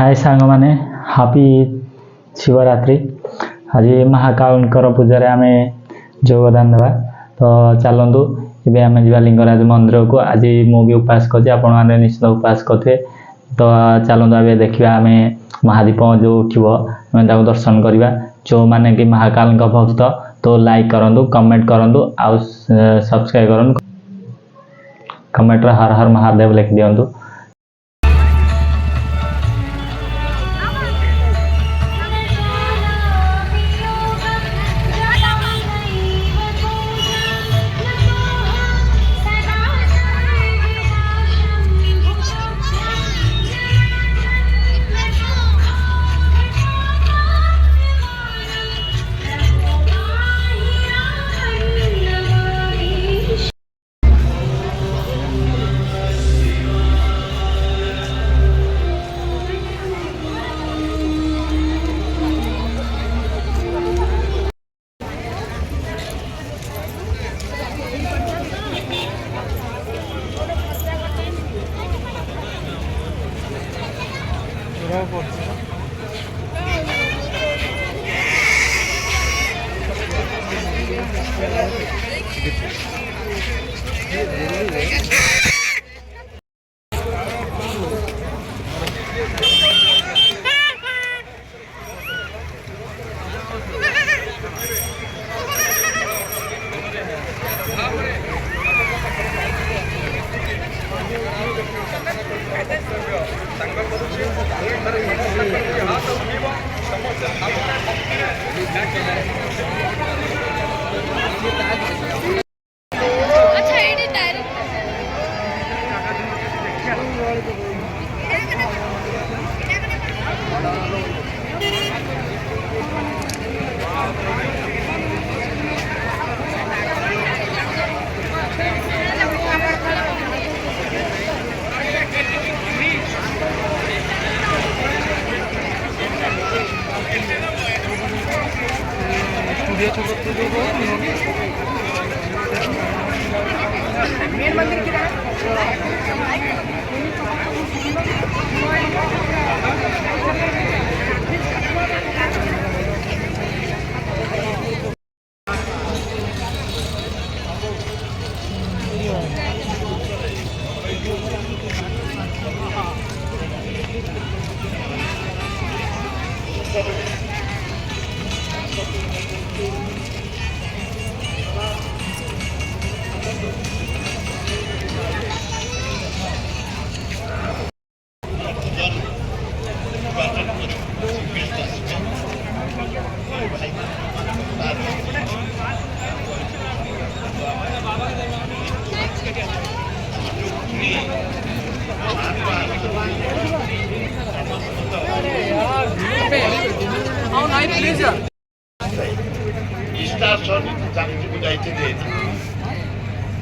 हाय सांग माने हापी शिवरात्रि। आज महाकाल पूजा आम योगदान देवा तो चलतु ए आम जा लिंगराज मंदिर को। आज मुझे उपास कर निश्चित उपास करेंगे तो चलतु ए देखा आम महादीप जो उठो आम दर्शन करवा। जो मैंने कि महाकाल भक्त तो लाइक करूँ कमेंट करूँ आउ सब्सक्राइब करूँ कमेंट हर हर महादेव लिख दिंतु।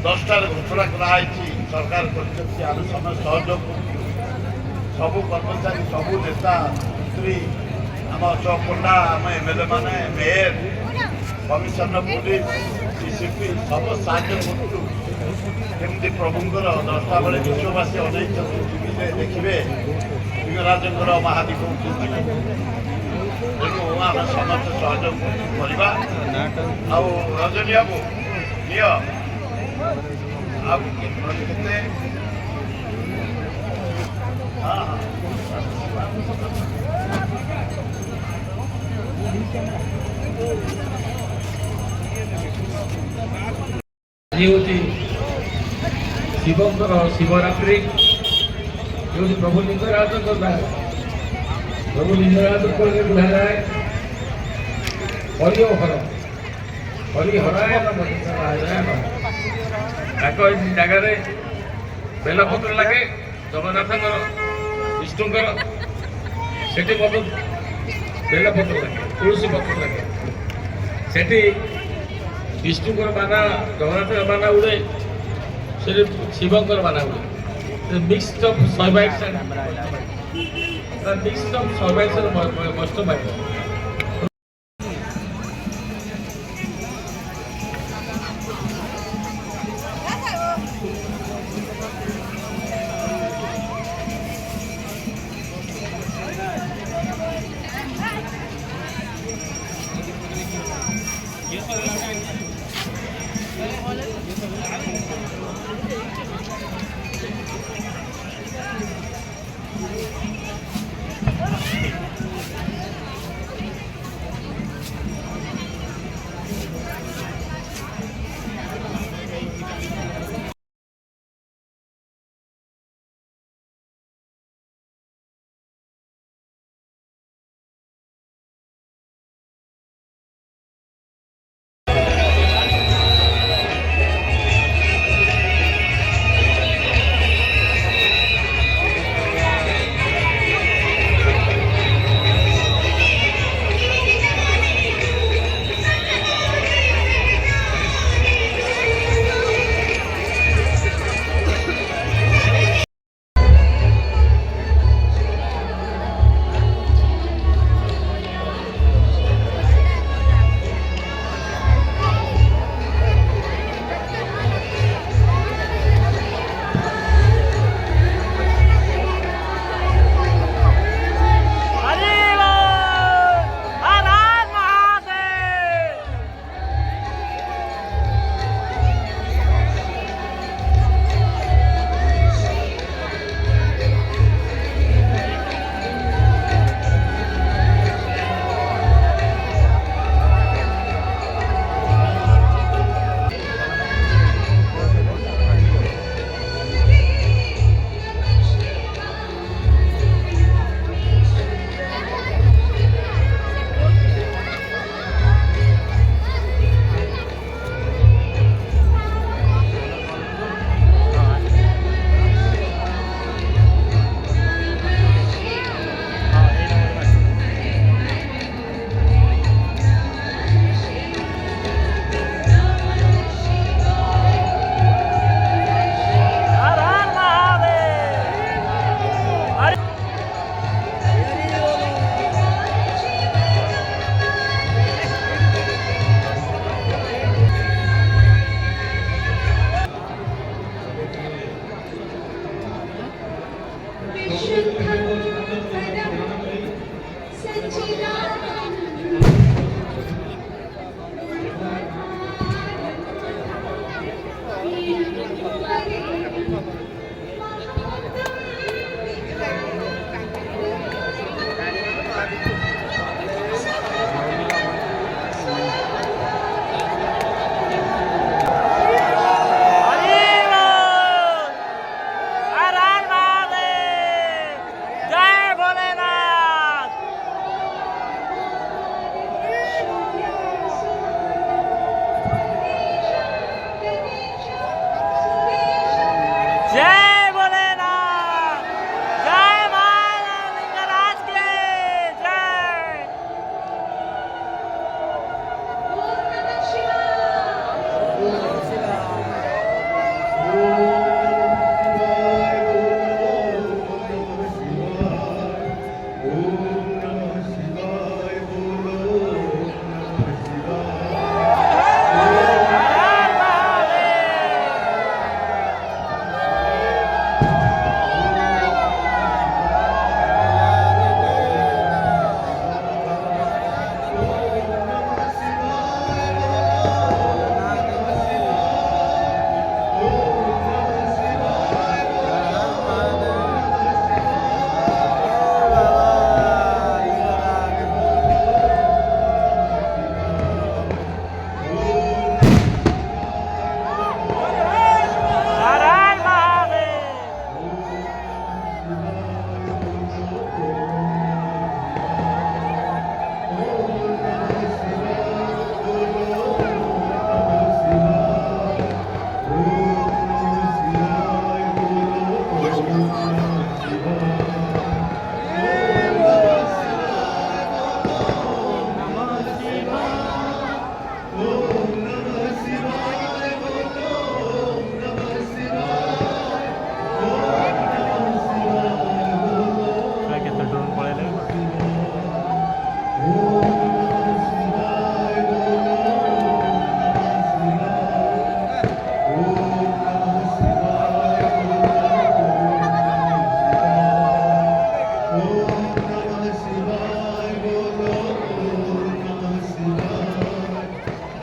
दसटार घोषणा कराई सरकार आम समय सहयोग सबू कर्मचारी सबू नेता मंत्री आम चौपंडा आम एमएलए मैंने मेयर कमिशनर पुलिस डीसीपी सब सामती प्रभुंर 10टा बेले विश्ववासी अनेक टीवी देखिए लिंगराजंकर महादीप आम समस्त सहयोग करवा। रजनी बाबू निय शिवंकर शिवरात्रि जो प्रभु लिंगराज प्रभु लिंगराज बुझाए हरिहर हरिहराय जगार बेलपत्र लगे जगन्नाथ विष्णुकर से बेलपत्र लगे तुलसी पत्र लगे से विष्णुकर बाना जगन्नाथ बाना उड़े से शिवंकर बाना उड़े mixed of survives and mixed of survives and must bite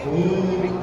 Oh